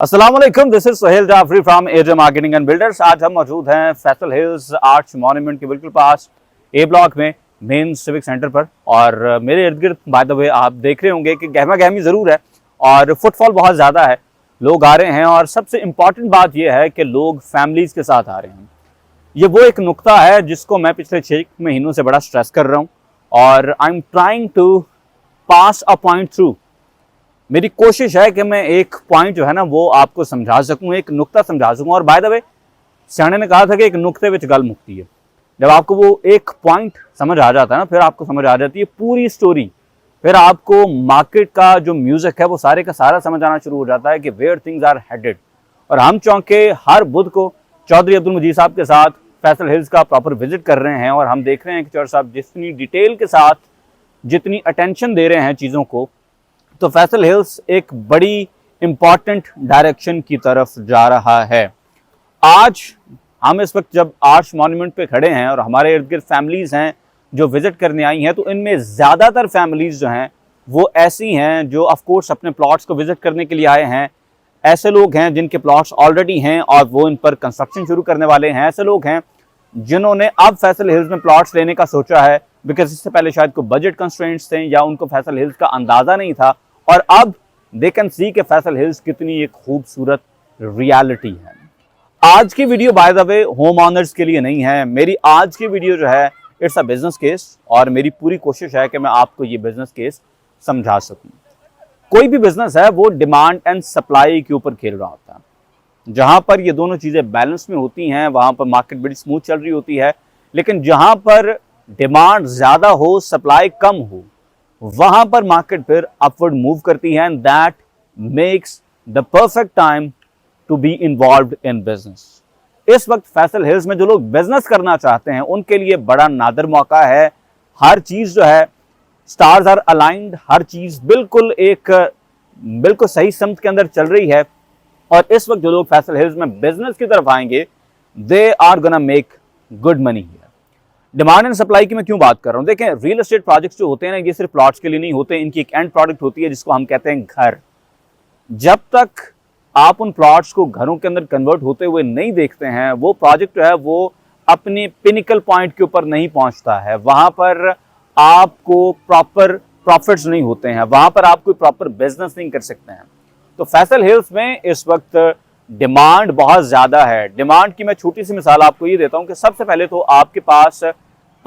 अस्सलाम वालेकुम, this is Sohail Jafri from AJ marketing and builders. आज हम मौजूद हैं फैसल हिल्स आर्च मॉन्यूमेंट के बिल्कुल पास ए ब्लॉक में मेन सिविक सेंटर पर। और मेरे इर्द गिर्द बाय द वे आप देख रहे होंगे कि गहमा गहमी ज़रूर है और फुटफॉल बहुत ज़्यादा है, लोग आ रहे हैं। और सबसे इम्पॉर्टेंट बात यह है कि लोग फैमिलीज़ के साथ आ रहे हैं। ये वो एक नुक्ता है जिसको मैं पिछले 6 महीनों से बड़ा स्ट्रेस कर रहा हूँ और I am trying to pass a point through. मेरी कोशिश है कि मैं एक पॉइंट जो है ना वो आपको समझा सकूं, एक नुक्ता समझा सकूं। और बाय द वे सियाने ने कहा था कि एक नुक्ते विच गल मुक्ति है। जब आपको वो एक पॉइंट समझ आ जाता है ना, फिर आपको समझ आ जाती है पूरी स्टोरी। फिर आपको मार्केट का जो म्यूजिक है वो सारे का सारा समझ आना शुरू हो जाता है कि वेयर थिंग्स आर हेडेड। और हम चौंके हर बुध को चौधरी अब्दुल मजीद साहब के साथ फैसल हिल्स का प्रॉपर विजिट कर रहे हैं और हम देख रहे हैं कि चौधरी साहब जितनी डिटेल के साथ, जितनी अटेंशन दे रहे हैं चीज़ों को, तो फैसल हिल्स एक बड़ी इंपॉर्टेंट डायरेक्शन की तरफ जा रहा है। आज हम इस वक्त जब आर्च मॉन्यूमेंट पे खड़े हैं और हमारे इर्द गिर्द फैमिलीज़ हैं जो विज़िट करने आई हैं, तो इनमें ज़्यादातर फैमिलीज़ जो हैं वो ऐसी हैं जो ऑफ कोर्स अपने प्लॉट्स को विज़िट करने के लिए आए हैं। ऐसे लोग हैं जिनके प्लॉट्स ऑलरेडी हैं और वो इन पर कंस्ट्रक्शन शुरू करने वाले हैं। ऐसे लोग हैं जिन्होंने अब फैसल हिल्स में प्लॉट्स लेने का सोचा है बिकॉज इससे पहले शायद कोई बजट कंस्ट्रेंट्स थे या उनको फैसल हिल्स का अंदाज़ा नहीं था। और अब दे कैन सी के फैसल हिल्स कितनी एक खूबसूरत रियलिटी है। आज की video by the way home honours के लिए नहीं है। मेरी आज की वीडियो जो है इट्स अ बिजनेस केस और मेरी पूरी कोशिश है कि मैं आपको ये बिजनेस केस समझा सकूं। कोई भी बिजनेस है वो डिमांड एंड सप्लाई के ऊपर खेल रहा होता है। जहां पर ये दोनों चीजें बैलेंस में होती हैं वहां पर मार्केट बड़ी स्मूथ चल रही होती है। लेकिन जहां पर डिमांड ज्यादा हो, सप्लाई कम हो, वहां पर मार्केट फिर अपवर्ड मूव करती है and that makes the perfect time to be involved in business. इस वक्त फैसल हिल्स में जो लोग बिजनेस करना चाहते हैं उनके लिए बड़ा नादर मौका है। हर चीज जो है स्टार्स आर अलाइंड, हर चीज बिल्कुल सही समत के अंदर चल रही है। और इस वक्त जो लोग फैसल हिल्स में बिजनेस की तरफ आएंगे they are gonna make good money here. Demand and supply की मैं क्यों बात कर रहा हूं? देखें, रियल एस्टेट प्रोजेक्ट्स जो होते हैं ना, ये सिर्फ प्लॉट्स के लिए नहीं होते, इनकी एक एंड प्रोडक्ट होती है जिसको हम कहते हैं घर। जब तक आप उन प्लॉट्स को घरों के अंदर कन्वर्ट होते हुए नहीं देखते हैं, वो प्रोजेक्ट जो है वो अपने पिनिकल पॉइंट के ऊपर नहीं पहुंचता है। वहां पर आपको प्रॉपर प्रॉफिट्स नहीं होते हैं, वहां पर आप कोई प्रॉपर बिजनेस नहीं कर सकते हैं। तो फैसल हिल्स में इस वक्त डिमांड बहुत ज्यादा है। डिमांड की मैं छोटी सी मिसाल आपको ये देता हूं कि सबसे पहले तो आपके पास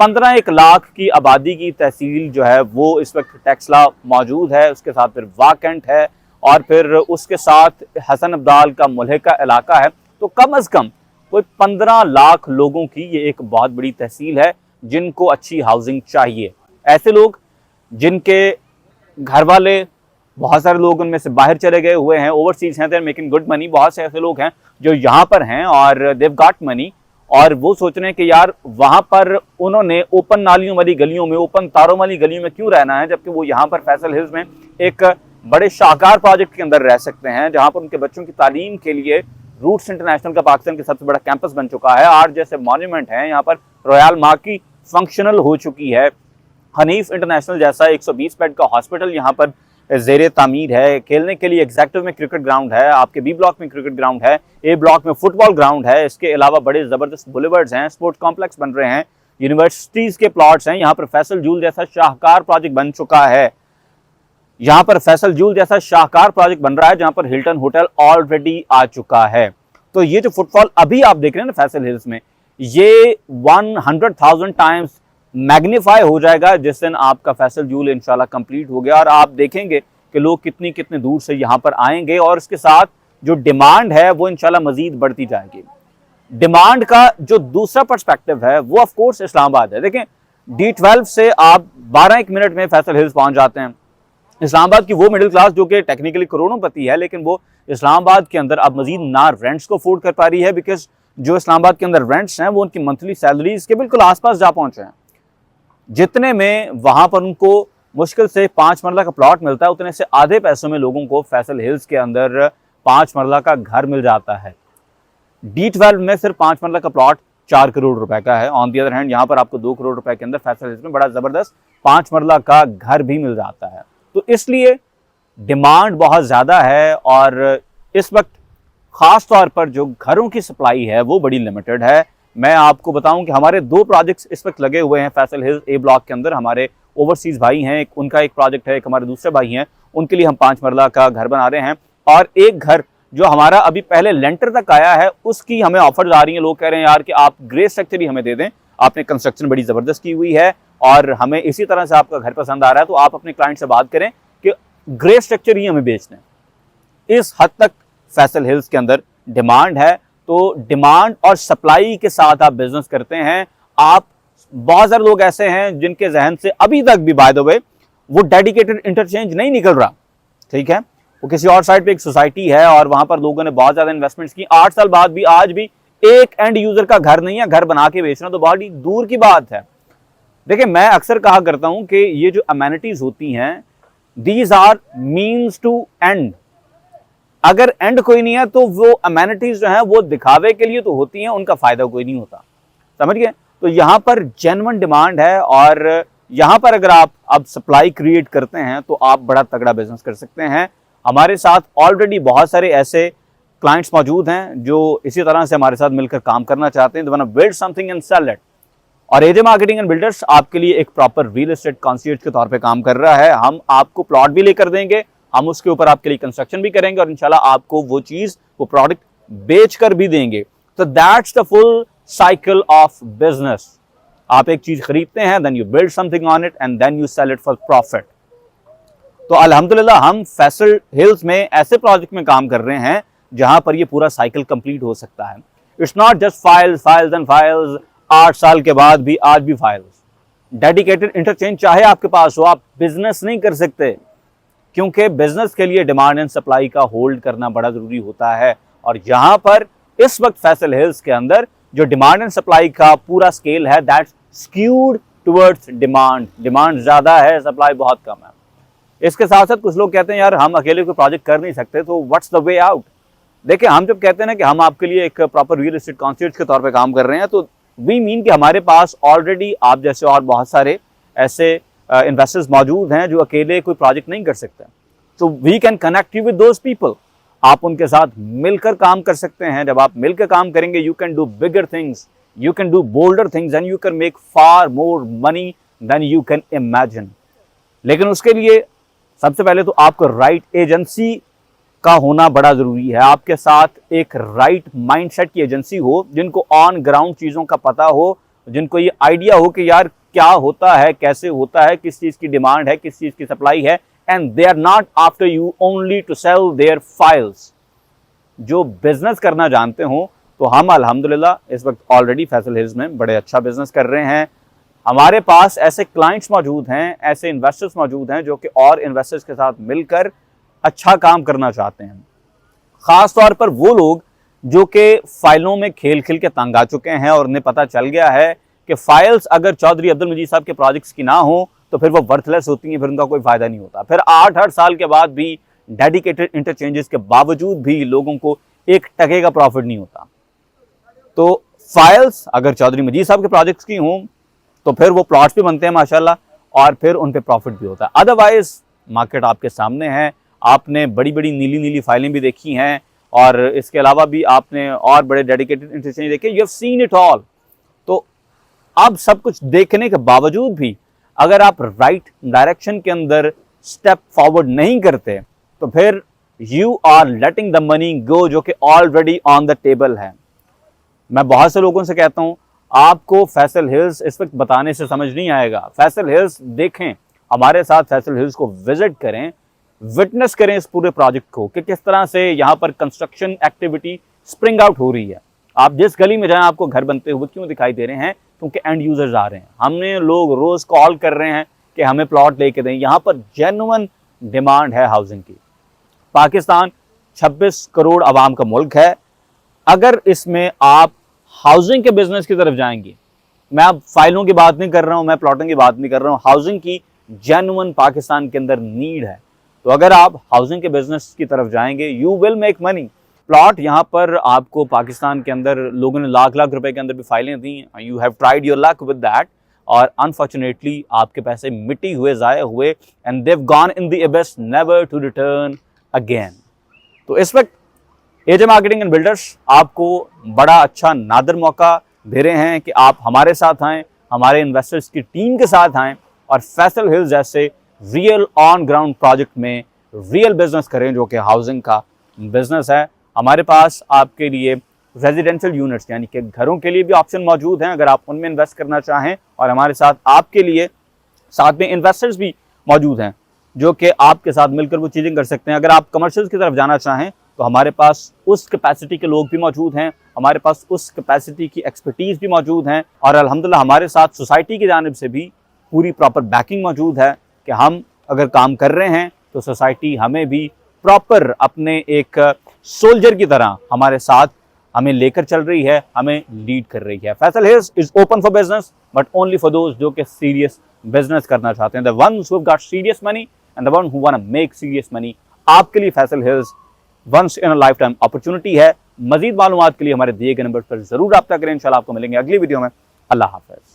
15 लाख की आबादी की तहसील जो है वो इस वक्त टेक्सला मौजूद है, उसके साथ फिर वाकेंट है और फिर उसके साथ हसन अब्दाल का मुल्हिका इलाका है। तो कम अज कम कोई 15 लाख लोगों की ये एक बहुत बड़ी तहसील है जिनको अच्छी हाउसिंग चाहिए। ऐसे लोग जिनके घर वाले, बहुत सारे लोग उनमें से बाहर चले गए हुए हैं, ओवरसीज हैं, they are making good money. बहुत से ऐसे लोग हैं जो यहाँ पर हैं और देव गॉट मनी और वो सोच रहे हैं कि यार वहां पर उन्होंने ओपन नालियों वाली गलियों में, ओपन तारों वाली गलियों में क्यों रहना है, जबकि वो यहाँ पर फैसल हिल्स में एक बड़े शाहकार प्रोजेक्ट के अंदर रह सकते हैं जहां पर उनके बच्चों की तालीम के लिए रूट्स इंटरनेशनल का पाकिस्तान के सबसे बड़ा कैंपस बन चुका है। आर्च जैसे मॉन्यूमेंट है, यहाँ पर रॉयल मार्की फंक्शनल हो चुकी है। हनीफ इंटरनेशनल जैसा 120 बेड का हॉस्पिटल यहाँ पर ज़ेरे तामीर है। खेलने के लिए एग्जैक्टिव में क्रिकेट ग्राउंड है, आपके बी ब्लॉक में क्रिकेट ग्राउंड है, ए ब्लॉक में फुटबॉल ग्राउंड है। इसके अलावा बड़े ज़बरदस्त बुलेवर्ड्स हैं, स्पोर्ट्स कॉम्प्लेक्स बन रहे हैं, यूनिवर्सिटीज़ के प्लॉट्स हैं। यहाँ पर फैसल जूल जैसा शाहकार प्रोजेक्ट बन चुका है। यहाँ पर फैसल जूल जैसा शाहकार प्रोजेक्ट बन रहा है जहाँ पर हिल्टन होटल ऑलरेडी आ चुका है। तो ये जो फुटफॉल अभी आप देख रहे हैं ना फैसल हिल्स में, ये 100,000 टाइम्स मैग्नीफाई हो जाएगा जिस दिन आपका फैसल जूल इंशाल्लाह कंप्लीट हो गया। और आप देखेंगे कि लोग कितने दूर से यहाँ पर आएंगे और इसके साथ जो डिमांड है वो इंशाल्लाह मजीद बढ़ती जाएगी। डिमांड का जो दूसरा पर्सपेक्टिव है वो ऑफ कोर्स इस्लामाबाद है। देखें, D12 से आप 12-1 मिनट में फैसल हिल्स पहुंच जाते हैं। इस्लामाबाद की वो मिडिल क्लास जो कि टेक्निकली करोड़ोंपति है, लेकिन वो इस्लामाबाद के अंदर अब मजीद ना रेंट्स को अफोर्ड कर पा रही है बिकॉज जो इस्लामाबाद के अंदर रेंट्स हैं वो उनकी मंथली सैलरीज के बिल्कुल आसपास जा पहुंचे हैं। जितने में वहां पर उनको मुश्किल से 5 मरला का प्लॉट मिलता है, उतने से आधे पैसों में लोगों को फैसल हिल्स के अंदर 5 मरला का घर मिल जाता है। D12 में सिर्फ 5 मरला का प्लॉट 4 करोड़ रुपए का है। ऑन दी अदर हैंड यहाँ पर आपको 2 करोड़ रुपए के अंदर फैसल हिल्स में बड़ा जबरदस्त 5 मरला का घर भी मिल जाता है। तो इसलिए डिमांड बहुत ज़्यादा है और इस वक्त खास तौर पर जो घरों की सप्लाई है वो बड़ी लिमिटेड है। मैं आपको बताऊं कि हमारे 2 प्रोजेक्ट्स इस वक्त लगे हुए हैं फैसल हिल्स ए ब्लॉक के अंदर। हमारे ओवरसीज भाई हैं, उनका एक प्रोजेक्ट है, एक हमारे दूसरे भाई हैं, उनके लिए हम 5 मरला का घर बना रहे हैं। और एक घर जो हमारा अभी पहले लेंटर तक आया है उसकी हमें ऑफर्स आ रही हैं। लोग कह रहे हैं यार कि आप ग्रे स्ट्रक्चर ही हमें दे दें, आपने कंस्ट्रक्शन बड़ी ज़बरदस्त की हुई है और हमें इसी तरह से आपका घर पसंद आ रहा है, तो आप अपने क्लाइंट से बात करें कि ग्रे स्ट्रक्चर ही हमें बेचना है। इस हद तक फैसल हिल्स के अंदर डिमांड है। तो डिमांड और सप्लाई के साथ आप बिजनेस करते हैं। आप बहुत सारे लोग ऐसे हैं जिनके जहन से अभी तक भी बाय द वे वो डेडिकेटेड इंटरचेंज नहीं निकल रहा, ठीक है। वो किसी और साइड पे एक सोसाइटी है और वहां पर लोगों ने बहुत ज्यादा इन्वेस्टमेंट्स की। 8 साल बाद भी आज भी एक एंड यूजर का घर नहीं है, घर बना के बेचना तो बहुत ही दूर की बात है। देखिए, मैं अक्सर कहा करता हूं कि ये जो अमेनिटीज होती हैं, these are means to end. अगर एंड कोई नहीं है तो वो अमेनिटीज जो है वो दिखावे के लिए तो होती हैं, उनका फायदा कोई नहीं होता, समझ गए। तो यहां पर जेन्युइन डिमांड है और यहां पर अगर आप अब सप्लाई क्रिएट करते हैं तो आप बड़ा तगड़ा बिजनेस कर सकते हैं। हमारे साथ ऑलरेडी बहुत सारे ऐसे क्लाइंट्स मौजूद हैं जो इसी तरह से हमारे साथ मिलकर काम करना चाहते हैं, they want to build something and sell it. और एजे मार्केटिंग एंड बिल्डर्स आपके लिए एक प्रॉपर रियल एस्टेट कॉन्सियर्ज के तौर पे काम कर रहा है। हम आपको प्लॉट भी लेकर देंगे, हम उसके ऊपर आपके लिए कंस्ट्रक्शन भी करेंगे और इंशाल्लाह आपको वो चीज, वो प्रोडक्ट बेच कर भी देंगे। तो that's the full cycle of business. आप एक चीज खरीदते हैं, then you build something on it and then you sell it for profit. तो अल्हम्दुलिल्लाह हम फैसल हिल्स में ऐसे प्रोजेक्ट में काम कर रहे हैं जहां पर ये पूरा साइकिल कंप्लीट हो सकता है। It's not just files and files, 8 साल के बाद भी आज भी फाइल्स। डेडिकेटेड इंटरचेंज चाहे आपके पास हो, आप बिजनेस नहीं कर सकते, क्योंकि बिजनेस के लिए डिमांड एंड सप्लाई का होल्ड करना बड़ा जरूरी होता है। और यहां पर इस वक्त फैसल हिल्स के अंदर जो डिमांड एंड सप्लाई का पूरा स्केल है, that's skewed towards demand. Demand ज्यादा है, सप्लाई बहुत कम है। इसके साथ साथ कुछ लोग कहते हैं यार हम अकेले कोई प्रोजेक्ट कर नहीं सकते, तो व्हाट्स द वे आउट। देखिए, हम जब कहते हैं ना कि हम आपके लिए एक प्रॉपर रियल एस्टेट कॉन्सियर्ज के तौर पे काम कर रहे हैं, तो वी मीन कि हमारे पास ऑलरेडी आप जैसे और बहुत सारे ऐसे इन्वेस्टर्स मौजूद हैं जो अकेले कोई प्रोजेक्ट नहीं कर सकते। तो we can connect you with those people. आप उनके साथ मिलकर काम कर सकते हैं। जब आप मिलकर काम करेंगे, you can do bigger things, you can do bolder things and you can make far more money than you can imagine. लेकिन उसके लिए सबसे पहले तो आपको राइट एजेंसी का होना बड़ा जरूरी है। आपके साथ एक राइट माइंडसेट की एजेंसी हो, जिनको ऑन ग्राउंड चीजों का पता हो, जिनको ये आइडिया हो कि यार क्या होता है, कैसे होता है, किस चीज की डिमांड है, किस चीज की सप्लाई है, and they are not after you only to sell their files. जो बिजनेस करना जानते हो, तो हम अल्हम्दुलिल्लाह इस वक्त ऑलरेडी फैसल हिल्स में बड़े अच्छा बिजनेस कर रहे हैं। हमारे पास ऐसे क्लाइंट्स मौजूद हैं, ऐसे इन्वेस्टर्स मौजूद हैं जो कि और इन्वेस्टर्स के साथ मिलकर अच्छा काम करना चाहते हैं। खास तौर पर वो लोग जो कि फाइलों में खेल खेल के तंग आ चुके हैं और उन्हें पता चल गया है कि फाइल्स अगर चौधरी अब्दुल मजीद साहब के प्रोजेक्ट्स की ना हो तो फिर वो वर्थलेस होती हैं, फिर उनका कोई फायदा नहीं होता। फिर 8 साल के बाद भी डेडिकेटेड इंटरचेंजेस के बावजूद भी लोगों को एक टके का प्रॉफिट नहीं होता। तो फाइल्स अगर चौधरी मजीद साहब के प्रोजेक्ट्स की हों तो फिर वो प्लॉट्स भी बनते हैं माशाल्लाह, और फिर उन पे प्रॉफिट भी होता है। अदरवाइज मार्केट आपके सामने है, आपने बड़ी बड़ी नीली नीली फाइलें भी देखी हैं और इसके अलावा भी आपने और बड़े डेडिकेटेड इंटरचेंज देखे, you have seen it all. तो अब सब कुछ देखने के बावजूद भी अगर आप राइट डायरेक्शन के अंदर स्टेप फॉरवर्ड नहीं करते तो फिर you are letting the money go, जो कि ऑलरेडी ऑन द टेबल है। मैं बहुत से लोगों से कहता हूं, आपको फैसल हिल्स इस वक्त बताने से समझ नहीं आएगा। फैसल हिल्स देखें, हमारे साथ फैसल हिल्स को विजिट करें, विटनेस करें इस पूरे प्रोजेक्ट को कि किस तरह से यहाँ पर कंस्ट्रक्शन एक्टिविटी स्प्रिंग आउट हो रही है। आप जिस गली में जाएं आपको घर बनते हुए क्यों दिखाई दे रहे हैं? क्योंकि एंड यूजर्स आ रहे हैं। हमने लोग रोज कॉल कर रहे हैं कि हमें प्लॉट लेके दें। यहाँ पर जेन्युइन डिमांड है हाउसिंग की। पाकिस्तान 26 करोड़ आवाम का मुल्क है। अगर इसमें आप हाउसिंग के बिजनेस की तरफ जाएंगे, मैं अब फाइलों की बात नहीं कर रहा हूं, मैं प्लॉटिंग की बात नहीं कर रहा हूं, हाउसिंग की जेन्युइन पाकिस्तान के अंदर नीड है। तो अगर आप हाउसिंग के बिजनेस की तरफ जाएंगे, you will make money. Plot यहाँ पर आपको पाकिस्तान के अंदर लोगों ने लाख लाख रुपए के अंदर भी फाइलें दी, you have tried your luck with that, और अनफॉर्चुनेटली आपके पैसे मिट्टी हुए, जाया हुए, and they've gone in the abyss never to return again. तो इस वक्त एजे मार्केटिंग एंड बिल्डर्स आपको बड़ा अच्छा नादर मौका दे रहे हैं कि आप हमारे साथ आएँ, हमारे इन्वेस्टर्स की टीम के साथ आएँ और फैसल हिल्स जैसे रियल ऑन ग्राउंड प्रोजेक्ट में रियल बिजनेस करें, जो कि हाउसिंग का बिजनेस है। हमारे पास आपके लिए रेजिडेंशियल यूनिट्स यानी कि घरों के लिए भी ऑप्शन मौजूद हैं, अगर आप उनमें इन्वेस्ट करना चाहें, और हमारे साथ आपके लिए साथ में इन्वेस्टर्स भी मौजूद हैं जो कि आपके साथ मिलकर वो चीज़ें कर सकते हैं। अगर आप कमर्शियल्स की तरफ जाना चाहें तो हमारे पास उस कैपेसिटी के लोग भी मौजूद हैं, हमारे पास उस कैपेसिटी की एक्सपर्टीज़ भी मौजूद हैं, और अल्हम्दुलिल्लाह हमारे साथ सोसाइटी की जानिब से भी पूरी प्रॉपर बैकिंग मौजूद है कि हम अगर काम कर रहे हैं तो सोसाइटी हमें भी प्रॉपर अपने एक सोल्जर की तरह हमारे साथ हमें लेकर चल रही है, हमें लीड कर रही है। Faisal Hills is open for business but only for those जो कि सीरियस बिजनेस करना चाहते हैं, the ones who have got serious money and the one who want to make serious money. आपके लिए Faisal Hills once in a lifetime opportunity है। मजीद मालूमात के लिए हमारे दिए गए नंबर पर जरूर रब्ता करें। इंशाल्लाह आपको मिलेंगे अगली वीडियो में। अल्लाह हाफ़िज़।